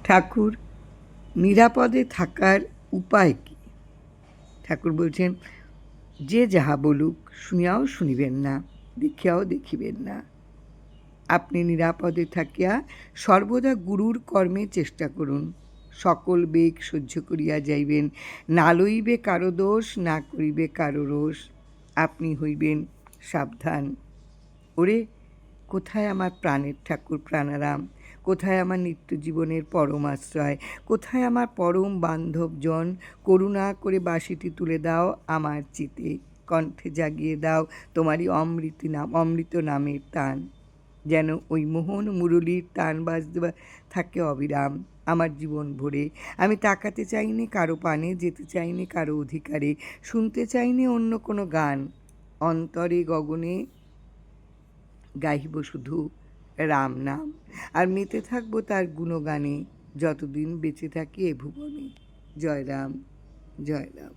ঠাকুর, নিরাপদে থাকার উপায় কী? ঠাকুর বলছেন, যে যাহা বলুক শুনিয়াও শুনিবেন না, দেখিয়াও দেখিবেন না। আপনি নিরাপদে থাকিয়া সর্বদা গুরুর কর্মে চেষ্টা করুন। সকল বেগ সহ্য করিয়া যাইবেন, না লইবে কারো দোষ, না করিবে কারো রোষ। আপনি হইবেন সাবধান। ওরে, কোথায় আমার প্রাণের ঠাকুর প্রাণারাম? কোথায় আমার নিত্য জীবনের পরম আশ্রয়? কোথায় আমার পরম বান্ধবজন? করুণা করে বাঁশিটি তুলে দাও আমার চিতে, কণ্ঠে জাগিয়ে দাও তোমারই অমৃত নামের টান, যেন ওই মোহন মুরলীর টান বাজতে থাকে অবিরাম আমার জীবন ভরে। আমি তাকাতে চাইনি কারো পানে, যেতে চাইনি কারো অধিকারে, শুনতে চাইনি অন্য কোনো গান। অন্তরে গগনে গাইব শুধু রাম নাম, আর মেতে থাকবো তার গুণগানে যতদিন বেঁচে থাকি এ ভুবনে। জয় রাম, জয় রাম।